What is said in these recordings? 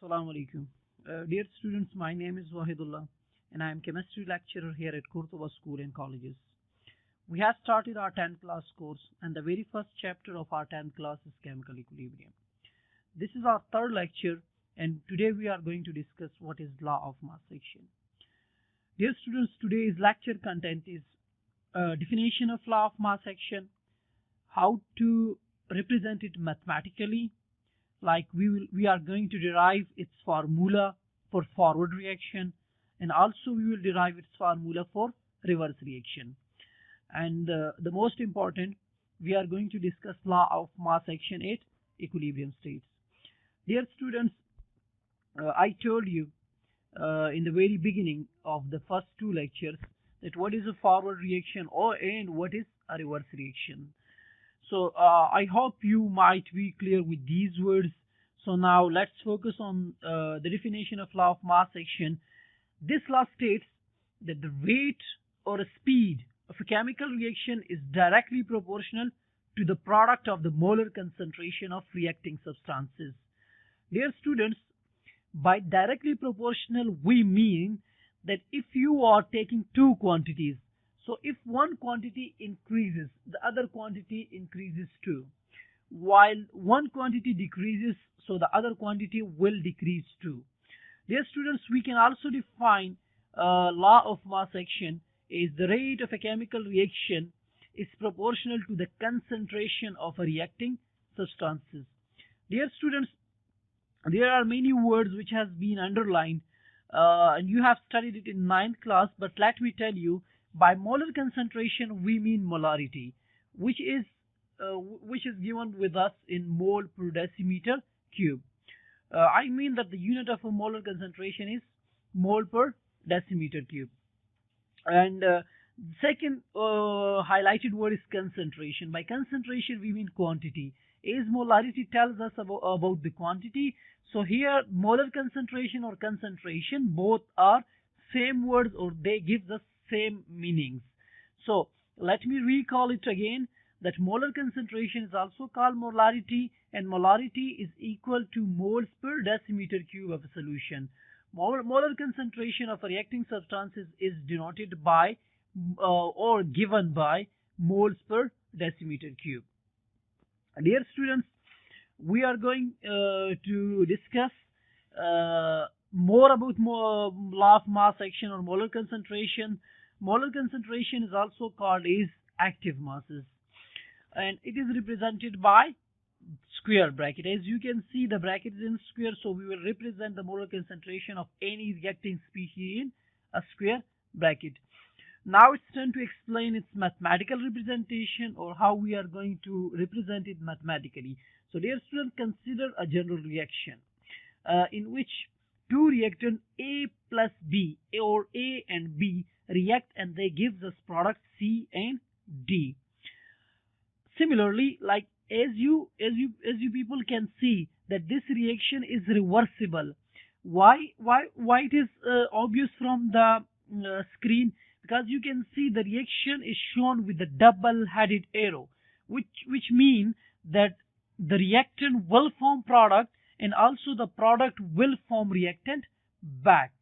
Assalamu alaikum. Dear students, my name is Wahidullah and I am chemistry lecturer here at Kurtuba School and Colleges. We have started our 10th class course and the very first chapter of our 10th class is chemical equilibrium. This is our third lecture and today we are going to discuss what is law of mass action. Dear students, today's lecture content is definition of law of mass action, how to represent it mathematically, like we are going to derive its formula for forward reaction, and also we will derive its formula for reverse reaction. And the most important, we are going to discuss law of mass action at equilibrium states. Dear students, I told you in the very beginning of the first two lectures that what is a forward reaction and what is a reverse reaction. So I hope you might be clear with these words. So now let's focus on the definition of law of mass action. This law states that the rate or speed of a chemical reaction is directly proportional to the product of the molar concentration of reacting substances. Dear students, by directly proportional we mean that if you are taking two quantities, so if one quantity increases, the other quantity increases too. While one quantity decreases, so the other quantity will decrease too. Dear students, we can also define law of mass action is the rate of a chemical reaction is proportional to the concentration of a reacting substances. Dear students, there are many words which has been underlined and you have studied it in 9th class, but let me tell you, by molar concentration, we mean molarity, which is given with us in mole per decimeter cube. I mean that the unit of a molar concentration is mole per decimeter cube. And second highlighted word is concentration. By concentration, we mean quantity. As molarity tells us about the quantity, so here molar concentration or concentration both are same words or they give us same meanings. So let me recall it again that molar concentration is also called molarity, and molarity is equal to moles per decimeter cube of a solution. Molar concentration of a reacting substances is denoted by or given by moles per decimeter cube. Dear students, we are going to discuss more about law of mass action or molar concentration. Molar concentration is also called as active masses, and it is represented by square bracket. As you can see, the bracket is in square, so we will represent the molar concentration of any reacting species in a square bracket. Now it's time to explain its mathematical representation or how we are going to represent it mathematically. So dear students, consider a general reaction in which two reactants A plus B or A and B react and they give us product C and D. Similarly, like as you people can see that this reaction is reversible. Why it is obvious from the screen? Because you can see the reaction is shown with the double-headed arrow, which means that the reactant will form product and also the product will form reactant back.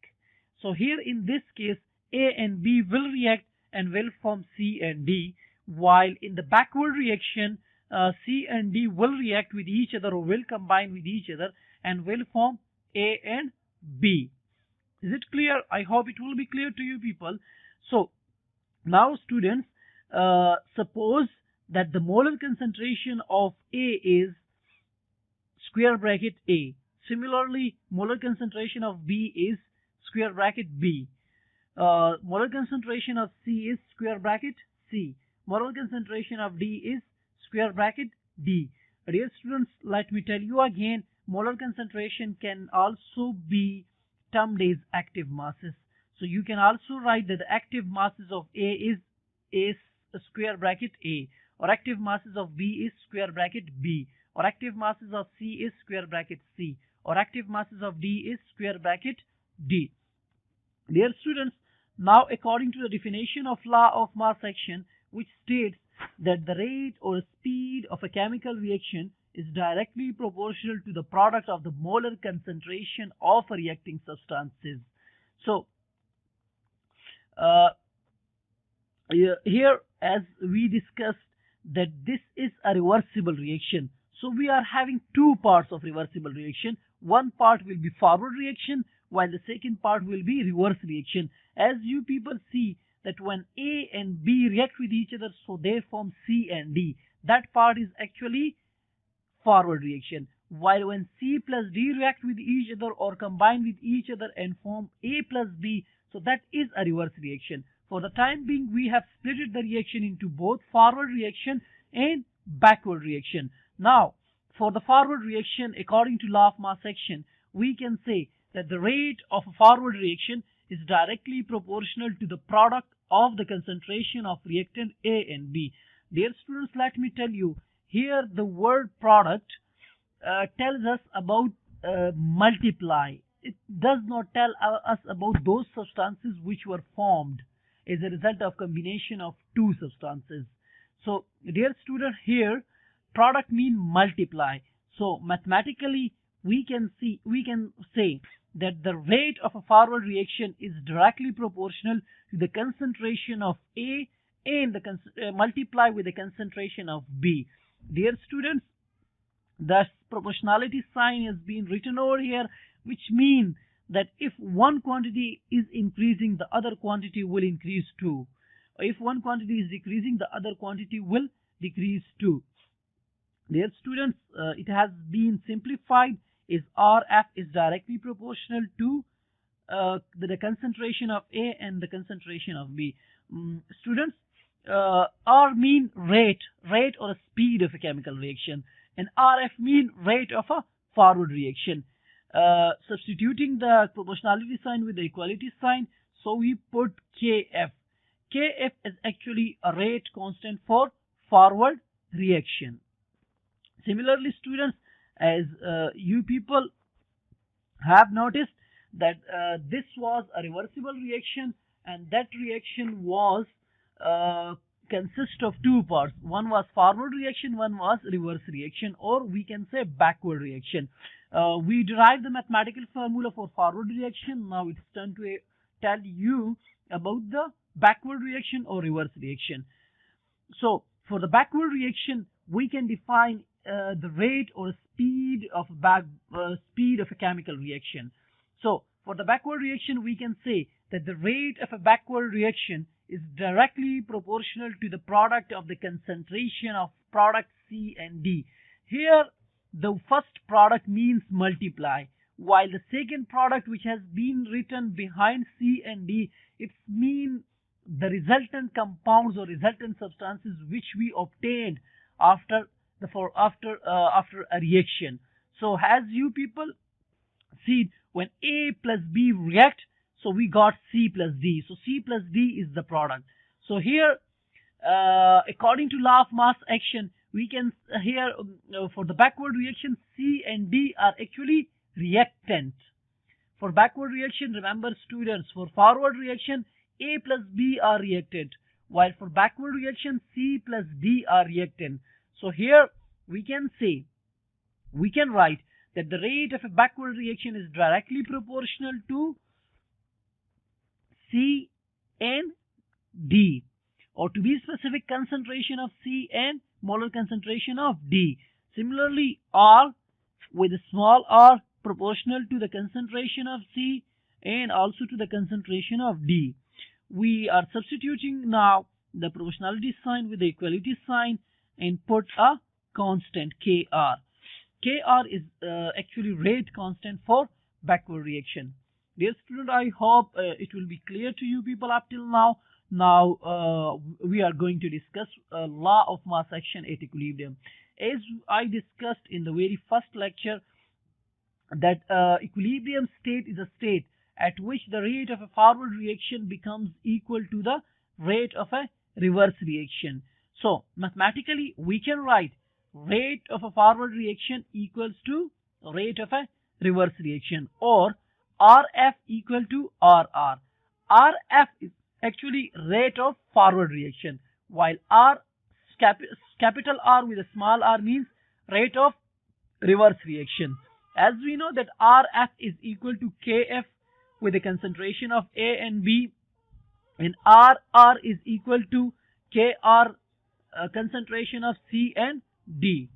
So here in this case, A and B will react and will form C and D, while in the backward reaction, C and D will react with each other or will combine with each other and will form A and B. Is it clear? I hope it will be clear to you people. So now students, suppose that the molar concentration of A is square bracket A. Similarly, molar concentration of B is square bracket B. Molar concentration of C is square bracket C. Molar concentration of D is square bracket D. Dear students, let me tell you again, molar concentration can also be termed as active masses. So you can also write that the active masses of A is square bracket A, or active masses of B is square bracket B, or active masses of C is square bracket C, or active masses of D is square bracket D. Dear students, now according to the definition of law of mass action, which states that the rate or speed of a chemical reaction is directly proportional to the product of the molar concentration of reacting substances. So, uh, here, as we discussed, that this is a reversible reaction. So we are having two parts of reversible reaction. One part will be forward reaction, while the second part will be reverse reaction. As you people see that when A and B react with each other, so they form C and D. That part is actually forward reaction. While when C plus D react with each other or combine with each other and form A plus B, so that is a reverse reaction. For the time being, we have split the reaction into both forward reaction and backward reaction. Now, for the forward reaction, according to law of mass action, we can say that the rate of a forward reaction is directly proportional to the product of the concentration of reactant A and B. Dear students, let me tell you, here the word product tells us about multiply. It does not tell us about those substances which were formed as a result of combination of two substances. So, dear student, here product mean multiply. So, mathematically, we can say that the rate of a forward reaction is directly proportional to the concentration of A and multiply with the concentration of B. Dear students, the proportionality sign has been written over here, which means that if one quantity is increasing, the other quantity will increase too. If one quantity is decreasing, the other quantity will decrease too. Dear students, it has been simplified is RF is directly proportional to the concentration of A and the concentration of B. Students, R mean rate or speed of a chemical reaction, and RF mean rate of a forward reaction. Substituting the proportionality sign with the equality sign, so we put Kf. Kf is actually a rate constant for forward reaction. Similarly, students, as you people have noticed that this was a reversible reaction, and that reaction was consist of two parts. One was forward reaction, one was reverse reaction, or we can say backward reaction. We derived the mathematical formula for forward reaction. Now it's time to tell you about the backward reaction or reverse reaction. So for the backward reaction, we can define the rate or speed of a chemical reaction. So for the backward reaction, we can say that the rate of a backward reaction is directly proportional to the product of the concentration of product C and D. Here, the first product means multiply, while the second product, which has been written behind C and D, it means the resultant compounds or resultant substances which we obtained after a reaction. So as you people see, when A plus B react, so we got C plus D. So C plus D is the product. So here, according to law of mass action, we can here for the backward reaction, C and D are actually reactant. For backward reaction, remember students, for forward reaction, A plus B are reactant, while for backward reaction, C plus D are reactant. So here we can write that the rate of a backward reaction is directly proportional to C and D, or to be specific, concentration of C and molar concentration of D. Similarly, R with a small r proportional to the concentration of C and also to the concentration of D. We are substituting now the proportionality sign with the equality sign and put a constant Kr. Kr is actually rate constant for backward reaction. Dear student, I hope it will be clear to you people up till now. Now we are going to discuss law of mass action at equilibrium. As I discussed in the very first lecture, that equilibrium state is a state at which the rate of a forward reaction becomes equal to the rate of a reverse reaction. So mathematically we can write rate of a forward reaction equals to rate of a reverse reaction, or RF equal to RR. RF is actually rate of forward reaction, while capital R with a small r means rate of reverse reaction. As we know that Rf is equal to Kf with the concentration of A and B, and Rr is equal to Kr concentration of C and D.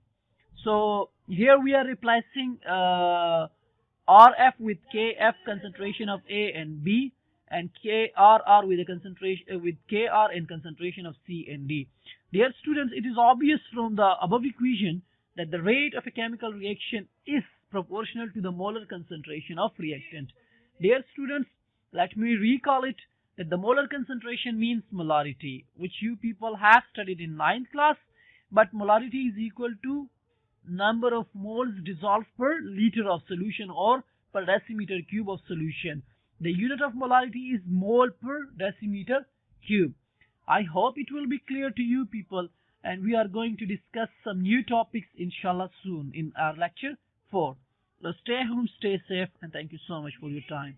So here we are replacing Rf with Kf concentration of A and B, and Krr with the concentration with Kr and concentration of C and D. Dear students, it is obvious from the above equation that the rate of a chemical reaction is proportional to the molar concentration of reactant. Dear students, let me recall it that the molar concentration means molarity, which you people have studied in 9th class, but molarity is equal to number of moles dissolved per liter of solution or per decimeter cube of solution. The unit of molarity is mole per decimeter cube. I hope it will be clear to you people, and we are going to discuss some new topics inshallah soon in our lecture 4. So stay home, stay safe, and thank you so much for your time.